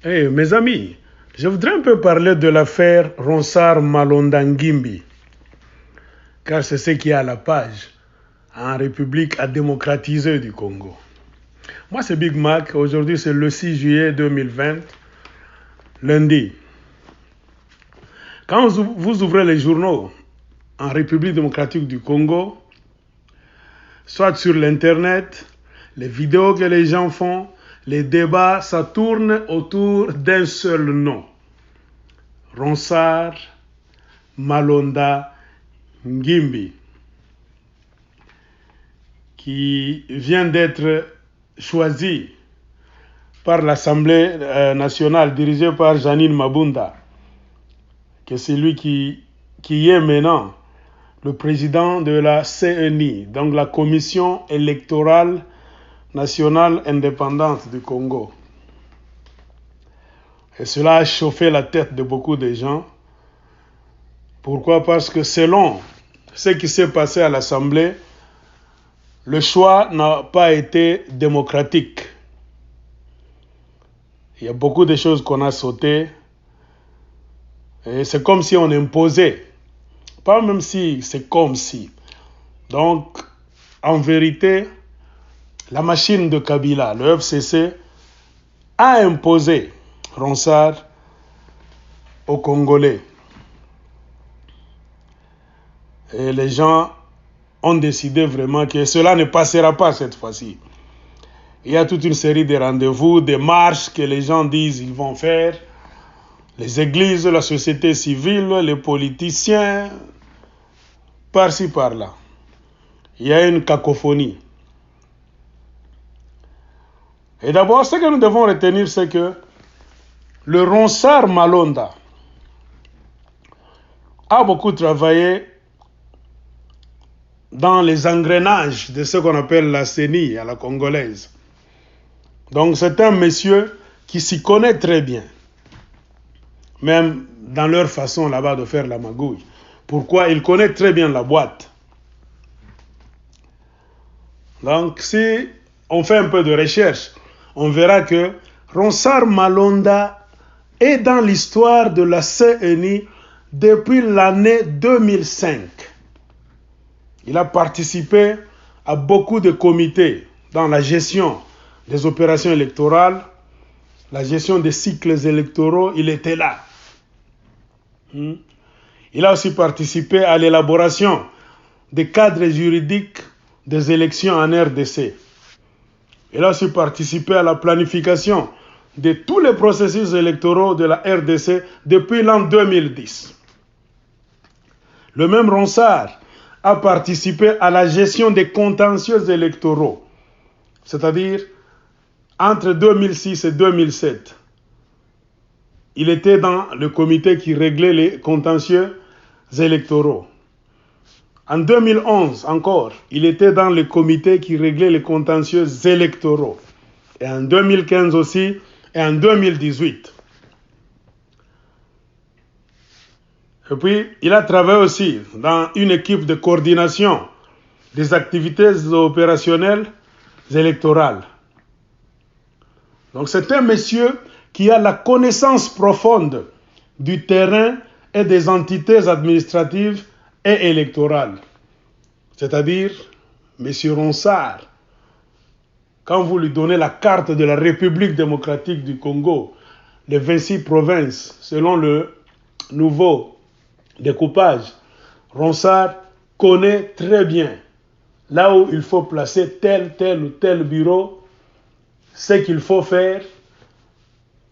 Mes amis, je voudrais un peu parler de l'affaire Ronsard Malonda Ngimbi, car c'est ce qui est à la page en République démocratisée du Congo. Moi, c'est Big Mac. Aujourd'hui, c'est le 6 juillet 2020, lundi. Quand vous ouvrez les journaux en République démocratique du Congo, soit sur l'Internet, les vidéos que les gens font, les débats, ça tourne autour d'un seul nom. Ronsard Malonda Ngimbi, qui vient d'être choisi par l'Assemblée nationale dirigée par Janine Mabunda, que c'est lui qui est maintenant le président de la CENI, donc la Commission électorale nationale indépendante du Congo. Et cela a chauffé la tête de beaucoup de gens. Pourquoi? Parce que selon ce qui s'est passé à l'Assemblée, le choix n'a pas été démocratique. Il y a beaucoup de choses qu'on a sautées. Et c'est comme si on imposait. Pas même si, c'est comme si. Donc, en vérité, la machine de Kabila, le FCC, a imposé Ronsard aux Congolais. Et les gens ont décidé vraiment que cela ne passera pas cette fois-ci. Il y a toute une série de rendez-vous, des marches que les gens disent qu'ils vont faire. Les églises, la société civile, les politiciens, par-ci, par-là. Il y a une cacophonie. Et d'abord, ce que nous devons retenir, c'est que le Ronsard Malonda a beaucoup travaillé dans les engrenages de ce qu'on appelle la CENI à la congolaise. Donc c'est un monsieur qui s'y connaît très bien, même dans leur façon là-bas de faire la magouille. Pourquoi? Il connaît très bien la boîte. Donc si on fait un peu de recherche, on verra que Ronsard Malonda est dans l'histoire de la CENI depuis l'année 2005. Il a participé à beaucoup de comités dans la gestion des opérations électorales, la gestion des cycles électoraux, il était là. Il a aussi participé à l'élaboration des cadres juridiques des élections en RDC. Il a aussi participé à la planification de tous les processus électoraux de la RDC depuis l'an 2010. Le même Ronsard a participé à la gestion des contentieux électoraux, c'est-à-dire entre 2006 et 2007. Il était dans le comité qui réglait les contentieux électoraux. En 2011 encore, il était dans le comité qui réglait les contentieux électoraux. Et en 2015 aussi, et en 2018. Et puis, il a travaillé aussi dans une équipe de coordination des activités opérationnelles électorales. Donc, c'est un monsieur qui a la connaissance profonde du terrain et des entités administratives et électorales. C'est-à-dire, monsieur Ronsard, quand vous lui donnez la carte de la République démocratique du Congo, les 26 provinces, selon le nouveau découpage, Ronsard connaît très bien là où il faut placer tel ou tel bureau, ce qu'il faut faire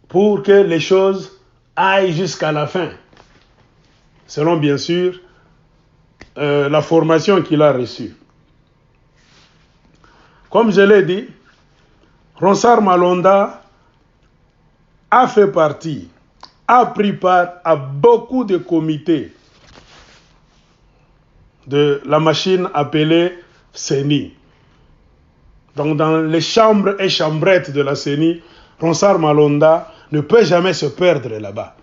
pour que les choses aillent jusqu'à la fin, selon bien sûr la formation qu'il a reçue. Comme je l'ai dit, Ronsard Malonda a fait partie, a pris part à beaucoup de comités de la machine appelée CENI. Donc dans les chambres et chambrettes de la CENI, Ronsard Malonda ne peut jamais se perdre là-bas.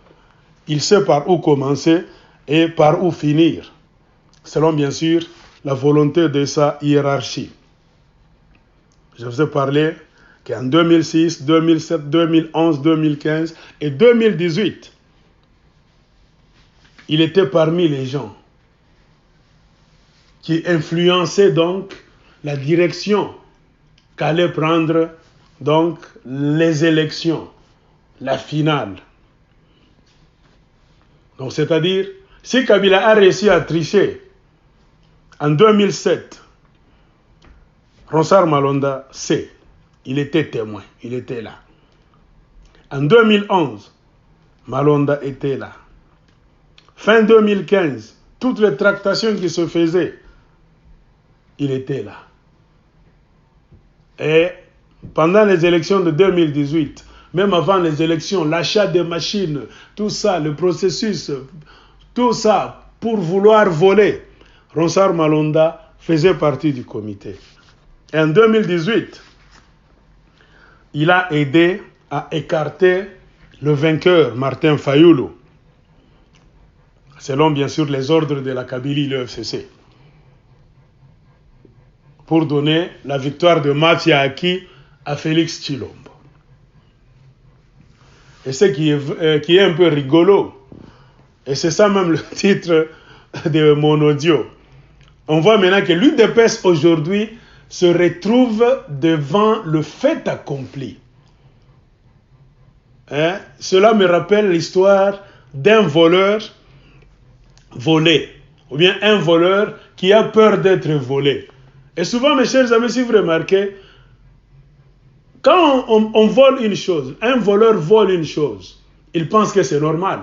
Il sait par où commencer et par où finir, selon bien sûr la volonté de sa hiérarchie. Je vous ai parlé qu'en 2006, 2007, 2011, 2015 et 2018, il était parmi les gens qui influençaient donc la direction qu'allaient prendre donc les élections, la finale. Donc c'est-à-dire, si Kabila a réussi à tricher en 2007, Ronsard Malonda sait, il était témoin, il était là. En 2011, Malonda était là. Fin 2015, toutes les tractations qui se faisaient, il était là. Et pendant les élections de 2018, même avant les élections, l'achat des machines, tout ça, le processus, tout ça pour vouloir voler, Ronsard Malonda faisait partie du comité. Et en 2018, il a aidé à écarter le vainqueur, Martin Fayulu, selon bien sûr les ordres de la Kabylie, le FCC, pour donner la victoire de Mafia Aki à Félix Tshilombo. Et ce qui est un peu rigolo, et c'est ça même le titre de mon audio, on voit maintenant que l'UDPS aujourd'hui se retrouve devant le fait accompli. Cela me rappelle l'histoire d'un voleur volé, ou bien un voleur qui a peur d'être volé. Et souvent, mes chers amis, si vous remarquez, quand on vole une chose, un voleur vole une chose, il pense que c'est normal.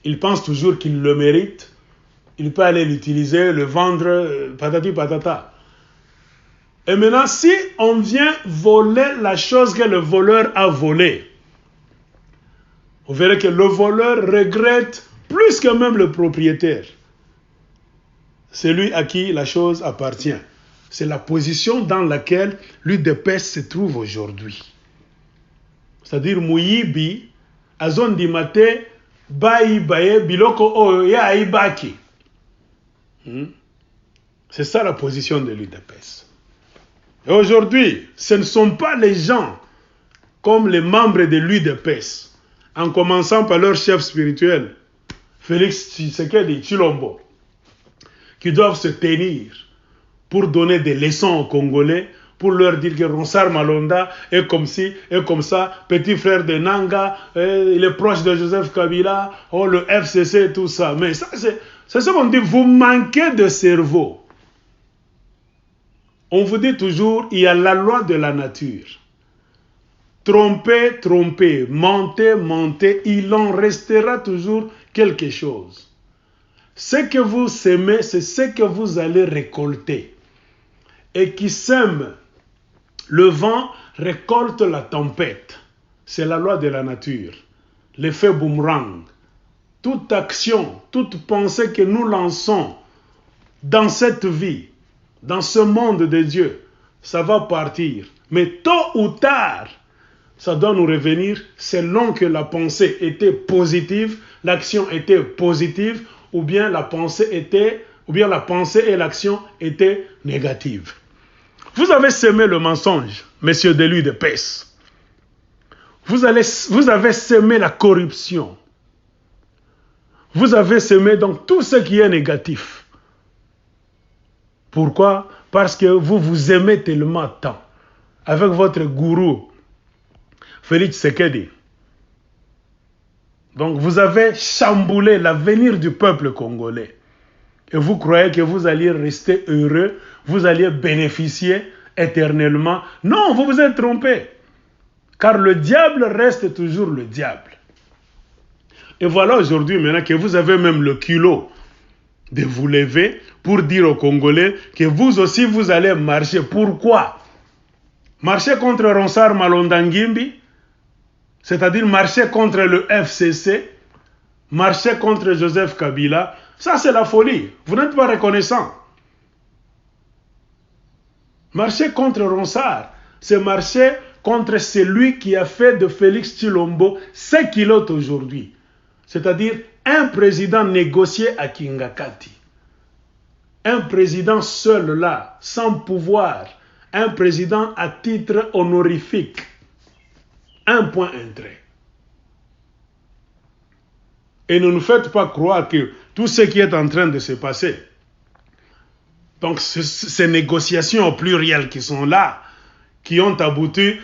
Il pense toujours qu'il le mérite. Il peut aller l'utiliser, le vendre, patati patata. Et maintenant, si on vient voler la chose que le voleur a volée, vous verrez que le voleur regrette plus que même le propriétaire. Celui à qui la chose appartient. C'est la position dans laquelle l'UDPS se trouve aujourd'hui. C'est-à-dire, Muyibi, Azon Dimate, Bayi Baye, Biloko Oya Ibaki. C'est ça la position de l'UDPS. Et aujourd'hui, ce ne sont pas les gens comme les membres de l'UDPS, en commençant par leur chef spirituel, Félix Tshisekedi Tshilombo, qui doivent se tenir pour donner des leçons aux Congolais, pour leur dire que Ronsard Malonda est comme ci, est comme ça, petit frère de Nanga, il est proche de Joseph Kabila, oh, le FCC, tout ça. Mais ça, c'est ce qu'on dit, vous manquez de cerveau. On vous dit toujours, il y a la loi de la nature. Trompez, trompez, mentez, mentez, il en restera toujours quelque chose. Ce que vous semez, c'est ce que vous allez récolter. Et qui sème le vent récolte la tempête. C'est la loi de la nature. L'effet boomerang. Toute action, toute pensée que nous lançons dans cette vie, dans ce monde de Dieu, ça va partir. Mais tôt ou tard, ça doit nous revenir selon que la pensée était positive, l'action était positive, ou bien la pensée et l'action étaient négatives. Vous avez semé le mensonge, messieurs de l'UDPS. Vous avez semé la corruption. Vous avez semé donc tout ce qui est négatif. Pourquoi? Parce que vous vous aimez tellement tant. Avec votre gourou, Félix Tshisekedi. Donc vous avez chamboulé l'avenir du peuple congolais. Et vous croyez que vous alliez rester heureux, vous alliez bénéficier éternellement. Non, vous vous êtes trompé. Car le diable reste toujours le diable. Et voilà aujourd'hui maintenant que vous avez même le culot de vous lever pour dire aux Congolais que vous aussi vous allez marcher. Pourquoi? Marcher contre Ronsard Malonda Ngimbi, c'est-à-dire marcher contre le FCC, marcher contre Joseph Kabila, ça c'est la folie. Vous n'êtes pas reconnaissant. Marcher contre Ronsard, c'est marcher contre celui qui a fait de Félix Tshilombo ce qu'il est aujourd'hui. C'est-à-dire un président négocié à Kingakati. Un président seul là, sans pouvoir. un président à titre honorifique. Un point, un trait. Et ne nous faites pas croire que tout ce qui est en train de se passer, donc ces négociations au pluriel qui sont là, qui ont abouti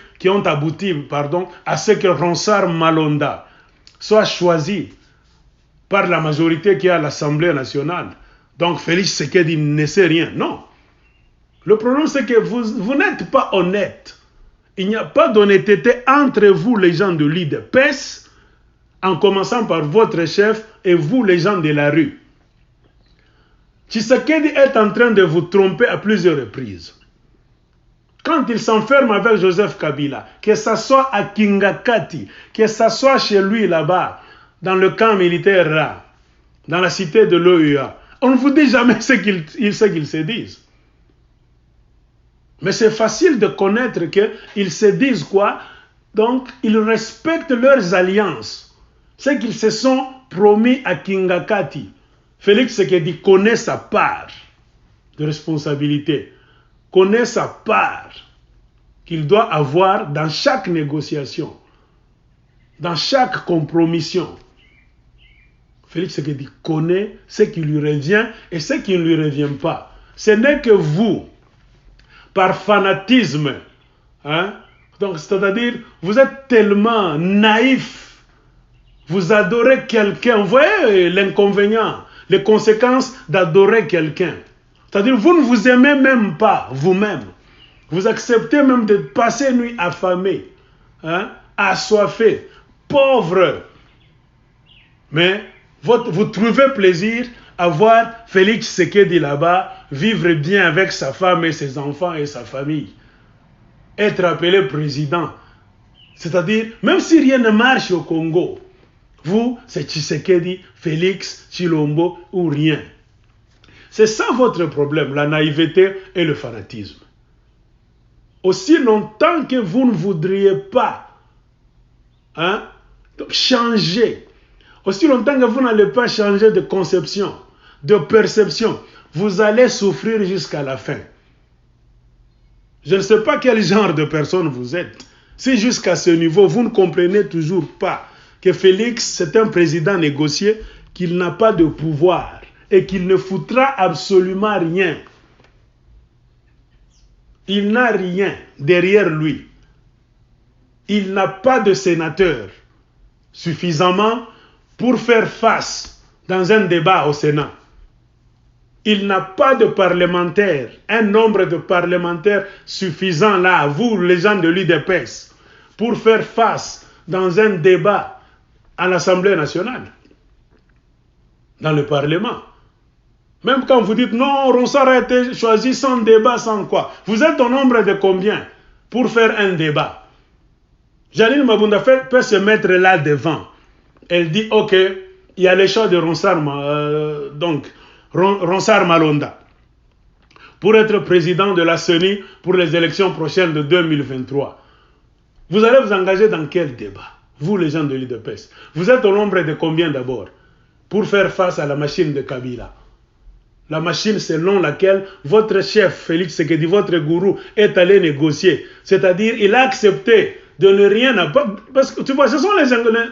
à ce que Ronsard Malonda soit choisi par la majorité qui est à l'Assemblée nationale. Donc Félix Tshisekedi ne sait rien. Non. Le problème, c'est que vous n'êtes pas honnête. Il n'y a pas d'honnêteté entre vous, les gens de l'UDPS, en commençant par votre chef et vous, les gens de la rue. Tshisekedi est en train de vous tromper à plusieurs reprises. Quand il s'enferme avec Joseph Kabila, que ce soit à Kingakati, que ce soit chez lui là-bas, dans le camp militaire là, dans la cité de l'OUA, on ne vous dit jamais ce qu'ils se disent. Mais c'est facile de connaître qu'ils se disent quoi? Donc, ils respectent leurs alliances. Ce qu'ils se sont promis à Kingakati. Félix Tshisekedi connaît sa part de responsabilité, connaît sa part qu'il doit avoir dans chaque négociation, dans chaque compromission. Félix Tshisekedi connaît ce qui lui revient et ce qui ne lui revient pas. Ce n'est que vous, par fanatisme, donc c'est-à-dire, vous êtes tellement naïf, vous adorez quelqu'un, vous voyez l'inconvénient, les conséquences d'adorer quelqu'un. C'est-à-dire, vous ne vous aimez même pas vous-même. Vous acceptez même de passer une nuit affamé, assoiffé, pauvre. Mais vous trouvez plaisir à voir Félix Tshisekedi là-bas vivre bien avec sa femme et ses enfants et sa famille. Être appelé président. C'est-à-dire, même si rien ne marche au Congo, vous, c'est Tshisekedi, Félix, Tshilombo ou rien. C'est ça votre problème, la naïveté et le fanatisme. Aussi longtemps que vous ne voudriez pas changer, aussi longtemps que vous n'allez pas changer de conception, de perception, vous allez souffrir jusqu'à la fin. Je ne sais pas quel genre de personne vous êtes. Si jusqu'à ce niveau, vous ne comprenez toujours pas que Félix, c'est un président négocié, qu'il n'a pas de pouvoir et qu'il ne foutra absolument rien. Il n'a rien derrière lui. Il n'a pas de sénateur suffisamment pour faire face dans un débat au Sénat. Il n'a pas de parlementaires, un nombre de parlementaires suffisant là, vous les gens de l'UDPS, pour faire face dans un débat à l'Assemblée nationale, dans le Parlement. Même quand vous dites non, Ronsard a été choisi sans débat, sans quoi. Vous êtes au nombre de combien pour faire un débat? Janine Mabunda peut se mettre là devant. Elle dit ok, il y a les choix de Ronsard Malonda pour être président de la CENI pour les élections prochaines de 2023. Vous allez vous engager dans quel débat? Vous les gens de l'UDPS. Vous êtes au nombre de combien d'abord pour faire face à la machine de Kabila? La machine selon laquelle votre chef, Félix Tshisekedi, votre gourou, est allé négocier. C'est-à-dire, il a accepté de ne rien avoir. Parce que tu vois, ce sont les Anglais.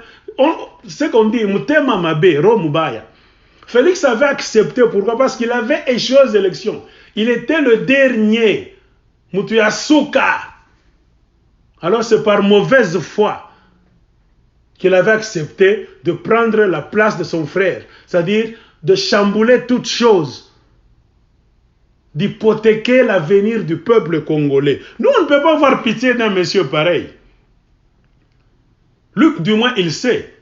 Ce qu'on dit, Mutema Mabe, Romubaya. Félix avait accepté. Pourquoi? Parce qu'il avait échoué aux élections. Il était le dernier. Mutuyasuka. Alors c'est par mauvaise foi qu'il avait accepté de prendre la place de son frère. C'est-à-dire de chambouler toutes choses, d'hypothéquer l'avenir du peuple congolais. Nous, on ne peut pas avoir pitié d'un monsieur pareil. Lui, du moins, il sait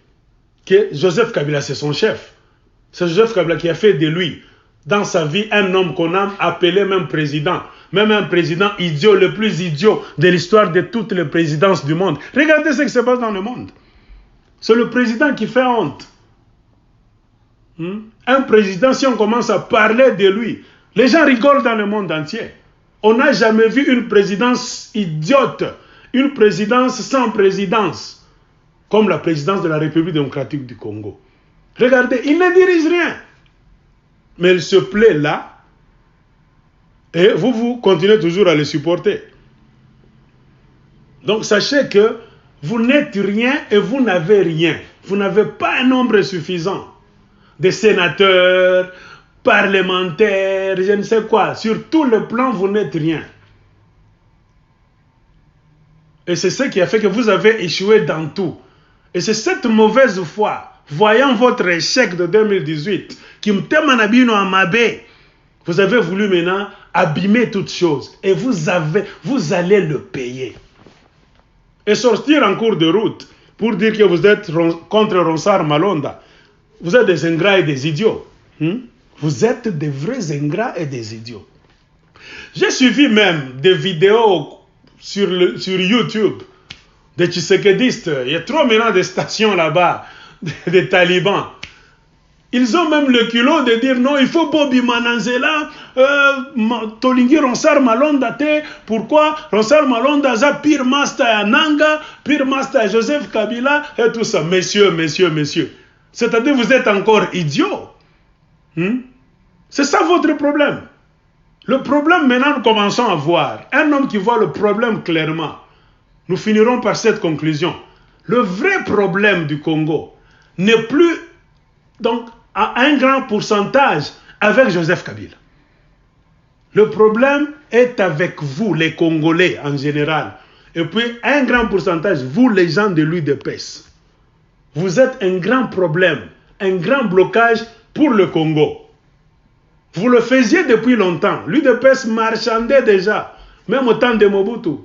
que Joseph Kabila, c'est son chef. C'est Joseph Kabila qui a fait de lui, dans sa vie, un homme qu'on a appelé même président. Même un président idiot, le plus idiot de l'histoire de toutes les présidences du monde. Regardez ce qui se passe dans le monde. C'est le président qui fait honte. Un président, si on commence à parler de lui, les gens rigolent dans le monde entier. On n'a jamais vu une présidence idiote, une présidence sans présidence, comme la présidence de la République démocratique du Congo. Regardez, il ne dirige rien. Mais il se plaît là, Et vous continuez toujours à les supporter. Donc sachez que vous n'êtes rien et vous n'avez rien. Vous n'avez pas un nombre suffisant de sénateurs, parlementaires, je ne sais quoi. Sur tout le plan, vous n'êtes rien. Et c'est ce qui a fait que vous avez échoué dans tout. Et c'est cette mauvaise foi, voyant votre échec de 2018, qui me témanabino à Mabé, vous avez voulu maintenant abîmer toutes choses. Et vous allez le payer. Et sortir en cours de route pour dire que vous êtes contre Ronsard Malonda. Vous êtes des ingrats et des idiots. Vous êtes des vrais ingrats et des idiots. J'ai suivi même des vidéos sur YouTube des Tshisekedistes. Il y a trop maintenant de stations là-bas, des talibans. Ils ont même le culot de dire non, il faut Bobby Mananzela, Tolingi Ronsard Malonda te. Pourquoi Ronsard Malonda a pire master à Nanga, pire master à Joseph Kabila et tout ça. Messieurs. C'est-à-dire vous êtes encore idiots. C'est ça votre problème. Le problème maintenant, nous commençons à voir. Un homme qui voit le problème clairement. Nous finirons par cette conclusion. Le vrai problème du Congo n'est plus donc à un grand pourcentage avec Joseph Kabila. Le problème est avec vous, les Congolais en général. Et puis un grand pourcentage, vous les gens de l'UDPS. Vous êtes un grand problème, un grand blocage pour le Congo. Vous le faisiez depuis longtemps. L'UDPS marchandait déjà, même au temps de Mobutu,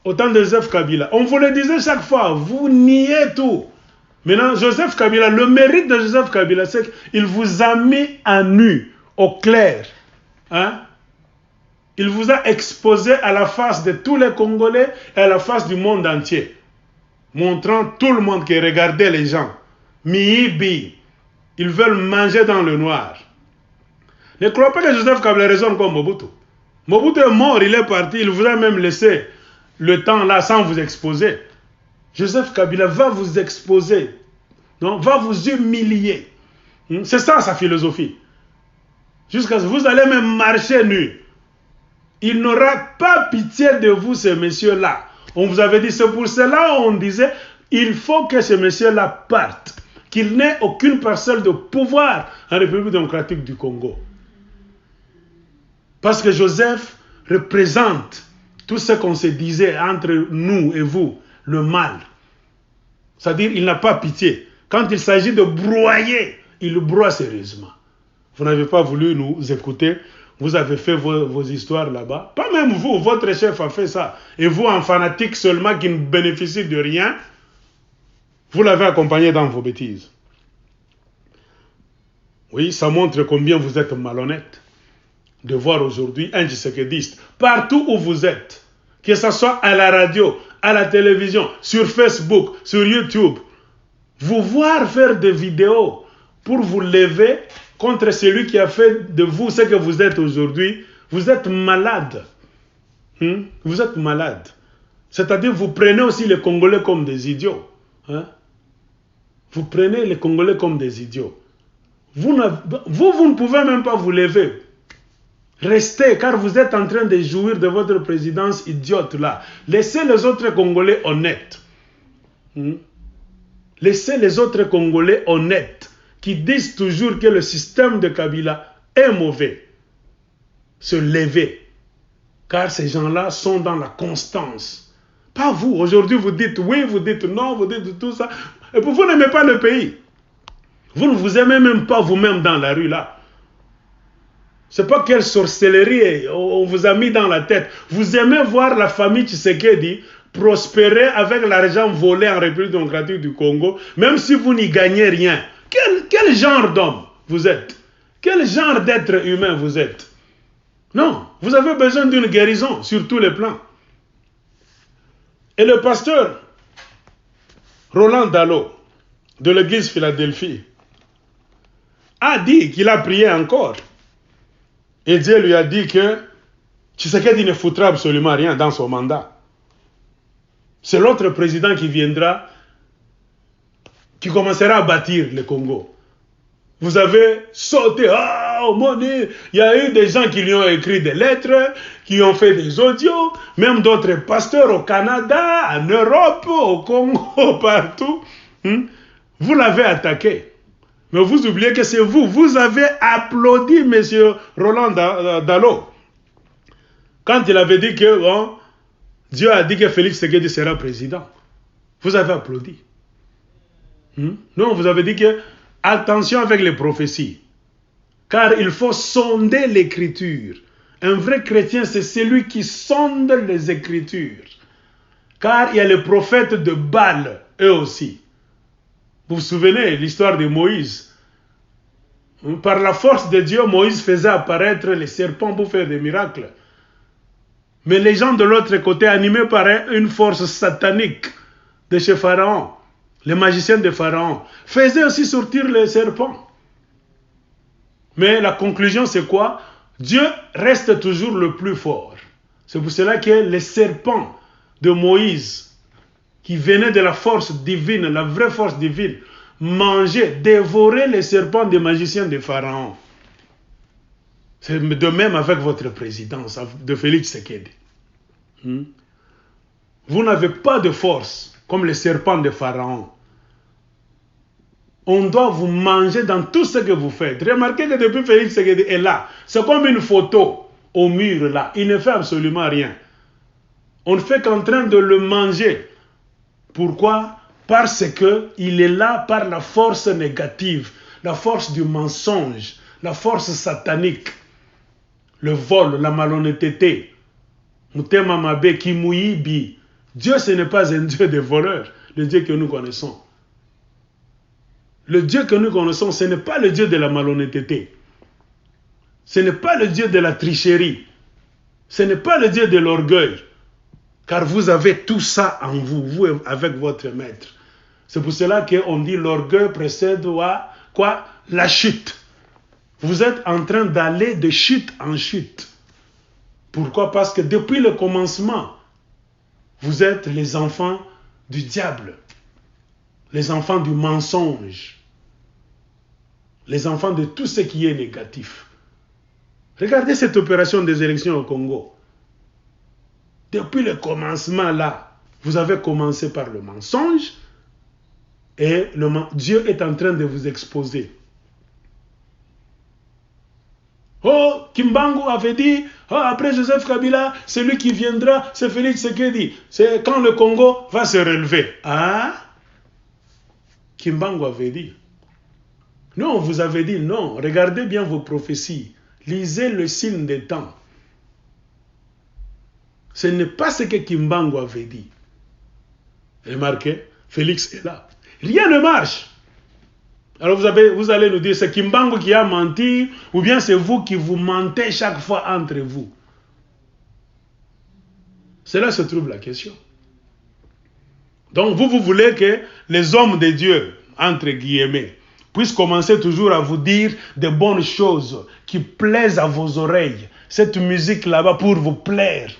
au temps de Joseph Kabila. On vous le disait chaque fois, vous niez tout. Maintenant, Joseph Kabila, le mérite de Joseph Kabila, c'est qu'il vous a mis à nu, au clair. Il vous a exposé à la face de tous les Congolais et à la face du monde entier. Montrant tout le monde qui regardait les gens. Miibi, ils veulent manger dans le noir. Ne crois pas que Joseph Kabila raisonne comme Mobutu. Mobutu est mort, il est parti, il vous a même laissé le temps là sans vous exposer. Joseph Kabila va vous exposer, non, va vous humilier. C'est ça sa philosophie. Jusqu'à ce que vous allez même marcher nu. Il n'aura pas pitié de vous, ces messieurs-là. On vous avait dit, c'est pour cela on disait, il faut que ces messieurs-là partent. Qu'il n'ait aucune parcelle de pouvoir en République démocratique du Congo. Parce que Joseph représente tout ce qu'on se disait entre nous et vous, le mal. C'est-à-dire, il n'a pas pitié. Quand il s'agit de broyer, il broie sérieusement. Vous n'avez pas voulu nous écouter. Vous avez fait vos histoires là-bas. Pas même vous, votre chef a fait ça. Et vous, en fanatique seulement qui ne bénéficie de rien, vous l'avez accompagné dans vos bêtises. Oui, ça montre combien vous êtes malhonnête de voir aujourd'hui un Tshisekediste, partout où vous êtes, que ce soit à la radio, à la télévision, sur Facebook, sur YouTube, vous voir faire des vidéos pour vous lever contre celui qui a fait de vous ce que vous êtes aujourd'hui, vous êtes malade. Vous êtes malade. C'est-à-dire vous prenez aussi les Congolais comme des idiots. Vous prenez les Congolais comme des idiots. Vous ne pouvez même pas vous lever. Restez, car vous êtes en train de jouir de votre présidence idiote là. Laissez les autres Congolais honnêtes. Laissez les autres Congolais honnêtes qui disent toujours que le système de Kabila est mauvais. Se lever. Car ces gens-là sont dans la constance. Pas vous. Aujourd'hui, vous dites oui, vous dites non, vous dites tout ça. Et puis vous n'aimez pas le pays. Vous ne vous aimez même pas vous-même dans la rue là. C'est pas quelle sorcellerie on vous a mis dans la tête. Vous aimez voir la famille Tshisekedi prospérer avec l'argent volé en République démocratique du Congo, même si vous n'y gagnez rien. Quel genre d'homme vous êtes? Quel genre d'être humain vous êtes? Non, vous avez besoin d'une guérison sur tous les plans. Et le pasteur Roland Dallot de l'église Philadelphie a dit qu'il a prié encore. Et Dieu lui a dit que Tshisekedi ne foutra absolument rien dans son mandat. C'est l'autre président qui viendra, qui commencera à bâtir le Congo. Vous avez sauté, waouh, il y a eu des gens qui lui ont écrit des lettres, qui ont fait des audios, même d'autres pasteurs au Canada, en Europe, au Congo, partout. Vous l'avez attaqué. Mais vous oubliez que c'est vous. Vous avez applaudi M. Roland Dallot. Quand il avait dit que Dieu a dit que Félix Tshisekedi sera président. Vous avez applaudi. Non, vous avez dit que attention avec les prophéties. Car il faut sonder l'écriture. Un vrai chrétien, c'est celui qui sonde les écritures. Car il y a les prophètes de Baal, eux aussi. Vous vous souvenez l'histoire de Moïse? Par la force de Dieu, Moïse faisait apparaître les serpents pour faire des miracles. Mais les gens de l'autre côté, animés par une force satanique de chez Pharaon, les magiciens de Pharaon, faisaient aussi sortir les serpents. Mais la conclusion, c'est quoi? Dieu reste toujours le plus fort. C'est pour cela que les serpents de Moïse, qui venaient de la force divine, la vraie force divine, mangeaient, dévoraient les serpents des magiciens de Pharaon. C'est de même avec votre présidence, de Félix Tshisekedi. Vous n'avez pas de force comme les serpents de Pharaon. On doit vous manger dans tout ce que vous faites. Remarquez que depuis Félix Tshisekedi est là. C'est comme une photo au mur là. Il ne fait absolument rien. On ne fait qu'en train de le manger. Pourquoi? Parce qu'il est là par la force négative, la force du mensonge, la force satanique, le vol, la malhonnêteté. Mutema Mabe, Kimuyibi. Dieu, ce n'est pas un Dieu de voleurs, le Dieu que nous connaissons. Le Dieu que nous connaissons, ce n'est pas le Dieu de la malhonnêteté. Ce n'est pas le Dieu de la tricherie. Ce n'est pas le Dieu de l'orgueil. Car vous avez tout ça en vous, vous avec votre maître. C'est pour cela qu'on dit l'orgueil précède quoi? La chute. Vous êtes en train d'aller de chute en chute. Pourquoi? Parce que depuis le commencement, vous êtes les enfants du diable. Les enfants du mensonge. Les enfants de tout ce qui est négatif. Regardez cette opération des élections au Congo. Depuis le commencement là, vous avez commencé par le mensonge et Dieu est en train de vous exposer. Oh, Kimbangu avait dit, après Joseph Kabila, celui qui viendra, c'est Félix Tshisekedi. C'est quand le Congo va se relever. Kimbangu avait dit. Non, vous avez dit non. Regardez bien vos prophéties. Lisez le signe des temps. Ce n'est pas ce que Kimbangu avait dit. Remarquez, Félix est là. Rien ne marche. Alors vous allez nous dire, c'est Kimbangu qui a menti, ou bien c'est vous qui vous mentez chaque fois entre vous. C'est là que se trouve la question. Donc vous voulez que les hommes de Dieu, entre guillemets, puissent commencer toujours à vous dire de bonnes choses qui plaisent à vos oreilles. Cette musique là-bas pour vous plaire.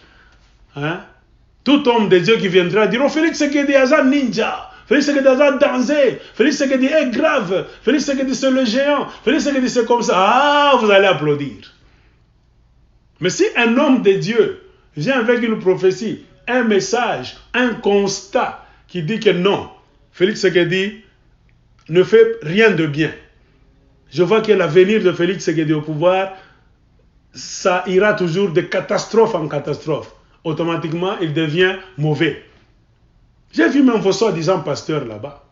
Tout homme de Dieu qui viendra dire, oh Félix Tshisekedi est un ninja, Félix Tshisekedi a dansé, Félix Tshisekedi est grave, Félix Tshisekedi c'est le géant, Félix Tshisekedi c'est comme ça, vous allez applaudir. Mais si un homme de Dieu vient avec une prophétie, un message, un constat qui dit que non, Félix Tshisekedi ne fait rien de bien. Je vois que l'avenir de Félix Tshisekedi au pouvoir, ça ira toujours de catastrophe en catastrophe. Automatiquement, il devient mauvais. J'ai vu même vos soi-disant pasteurs là-bas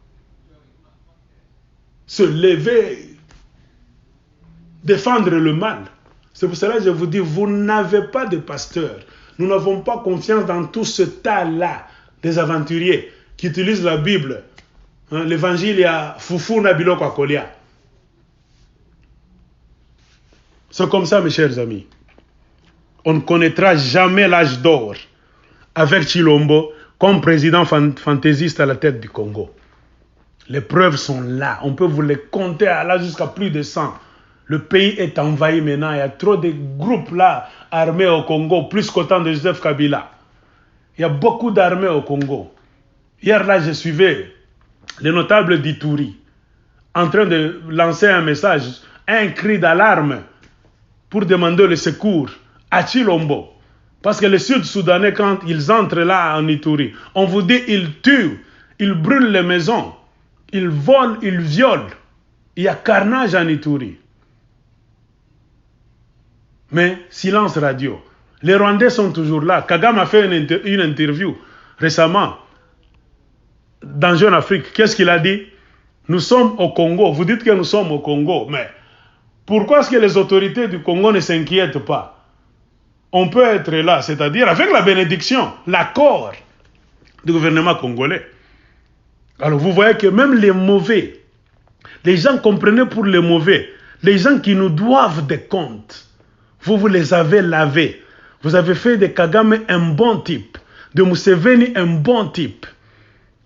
se lever, défendre le mal. C'est pour cela que je vous dis, vous n'avez pas de pasteur. Nous n'avons pas confiance dans tout ce tas-là des aventuriers qui utilisent la Bible. L'évangile, il y a Foufou Nabilo Kwakolia. C'est comme ça, mes chers amis. On ne connaîtra jamais l'âge d'or avec Chilombo comme président fantaisiste à la tête du Congo. Les preuves sont là. On peut vous les compter là jusqu'à plus de 100. Le pays est envahi maintenant. Il y a trop de groupes là armés au Congo, plus qu'au temps de Joseph Kabila. Il y a beaucoup d'armées au Congo. Hier là, je suivais le notable d'Ituri en train de lancer un message, un cri d'alarme pour demander le secours à Chilombo. Parce que les Sud-Soudanais, quand ils entrent là en Ituri, on vous dit ils tuent, ils brûlent les maisons, ils volent, ils violent. Il y a carnage en Ituri. Mais silence radio. Les Rwandais sont toujours là. Kagame a fait une interview récemment dans Jeune Afrique. Qu'est-ce qu'il a dit? Nous sommes au Congo. Vous dites que nous sommes au Congo. Mais pourquoi est-ce que les autorités du Congo ne s'inquiètent pas? On peut être là, c'est-à-dire avec la bénédiction, l'accord du gouvernement congolais. Alors vous voyez que même les mauvais, les gens comprenez pour les mauvais, les gens qui nous doivent des comptes, vous les avez lavés. Vous avez fait de Kagame un bon type, de Museveni un bon type.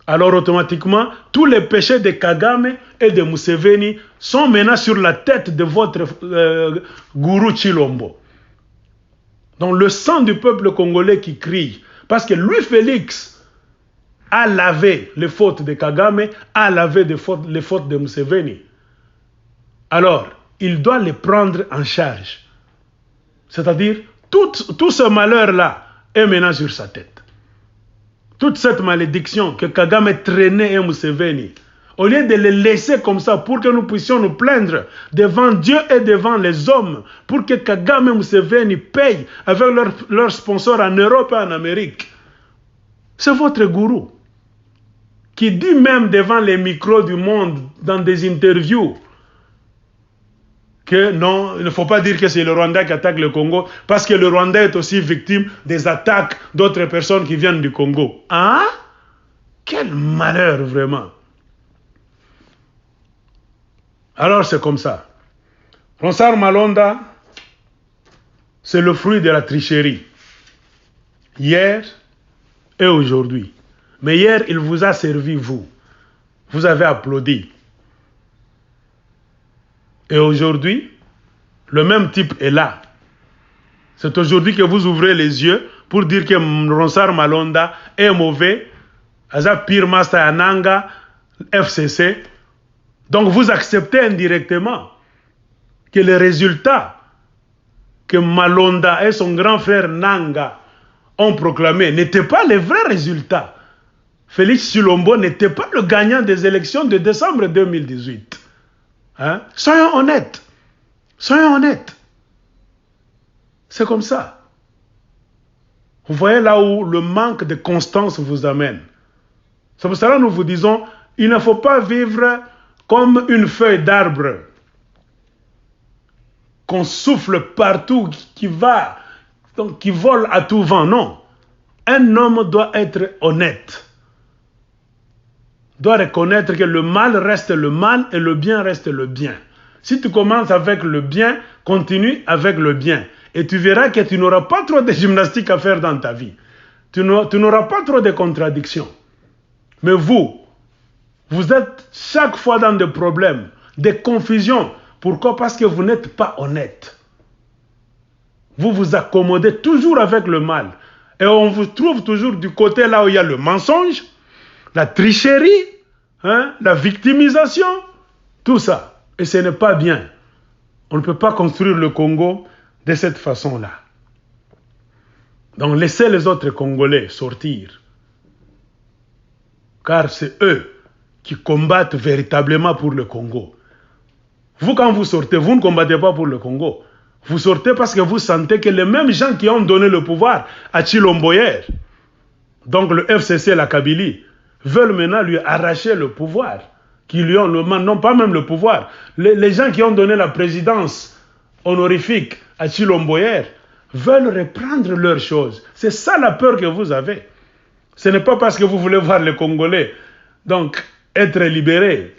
Alors automatiquement, tous les péchés de Kagame et de Museveni sont maintenant sur la tête de votre gourou Chilombo. Donc le sang du peuple congolais qui crie, parce que lui, Félix, a lavé les fautes de Kagame, a lavé les fautes de Museveni. Alors, il doit les prendre en charge. C'est-à-dire, tout ce malheur-là est maintenant sur sa tête. Toute cette malédiction que Kagame traînait et Museveni, au lieu de les laisser comme ça pour que nous puissions nous plaindre devant Dieu et devant les hommes, pour que Kagame et Museveni payent avec leurs sponsors en Europe et en Amérique, c'est votre gourou qui dit même devant les micros du monde, dans des interviews, que non, il ne faut pas dire que c'est le Rwanda qui attaque le Congo, parce que le Rwanda est aussi victime des attaques d'autres personnes qui viennent du Congo. Hein? Quel malheur, vraiment. Alors c'est comme ça. Ronsard Malonda, c'est le fruit de la tricherie. Hier et aujourd'hui. Mais hier, il vous a servi, vous. Vous avez applaudi. Et aujourd'hui, le même type est là. C'est aujourd'hui que vous ouvrez les yeux pour dire que Ronsard Malonda est mauvais. Aza pire master Ananga, FCC. Donc vous acceptez indirectement que les résultats que Malonda et son grand frère Nanga ont proclamés n'étaient pas les vrais résultats. Félix Chilombo n'était pas le gagnant des élections de décembre 2018. Hein? Soyons honnêtes. Soyons honnêtes. C'est comme ça. Vous voyez là où le manque de constance vous amène. C'est pour cela que nous vous disons, il ne faut pas vivre comme une feuille d'arbre qu'on souffle partout, qui vole à tout vent. Non. Un homme doit être honnête. Doit reconnaître que le mal reste le mal et le bien reste le bien. Si tu commences avec le bien, continue avec le bien. Et tu verras que tu n'auras pas trop de gymnastique à faire dans ta vie. Tu n'auras pas trop de contradictions. Mais vous êtes chaque fois dans des problèmes, des confusions. Pourquoi? Parce que vous n'êtes pas honnête. Vous vous accommodez toujours avec le mal. Et on vous trouve toujours du côté là où il y a le mensonge, la tricherie, hein, la victimisation, tout ça. Et ce n'est pas bien. On ne peut pas construire le Congo de cette façon-là. Donc laissez les autres Congolais sortir. Car c'est eux qui combattent véritablement pour le Congo. Vous, quand vous sortez, vous ne combattez pas pour le Congo. Vous sortez parce que vous sentez que les mêmes gens qui ont donné le pouvoir à Chilombo hier, donc le FCC et la Kabylie, veulent maintenant lui arracher le pouvoir. Qui lui ont, non pas même le pouvoir. Les gens qui ont donné la présidence honorifique à Chilombo hier veulent reprendre leurs choses. C'est ça la peur que vous avez. Ce n'est pas parce que vous voulez voir les Congolais donc être libérés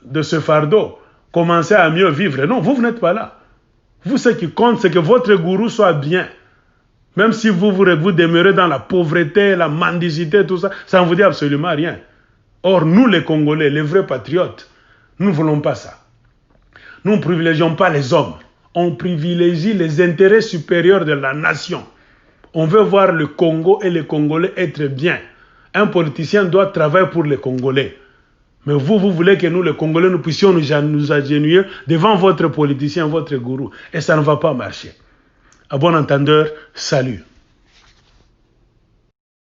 de ce fardeau, commencer à mieux vivre. Non, vous n'êtes pas là. Vous, ce qui compte, c'est que votre gourou soit bien. Même si vous demeurez dans la pauvreté, la mendicité, tout ça, ça ne vous dit absolument rien. Or, nous les Congolais, les vrais patriotes, nous ne voulons pas ça. Nous ne privilégions pas les hommes. On privilégie les intérêts supérieurs de la nation. On veut voir le Congo et les Congolais être bien. Un politicien doit travailler pour les Congolais. Mais vous voulez que nous, les Congolais, nous puissions nous agenouiller devant votre politicien, votre gourou. Et ça ne va pas marcher. À bon entendeur, salut.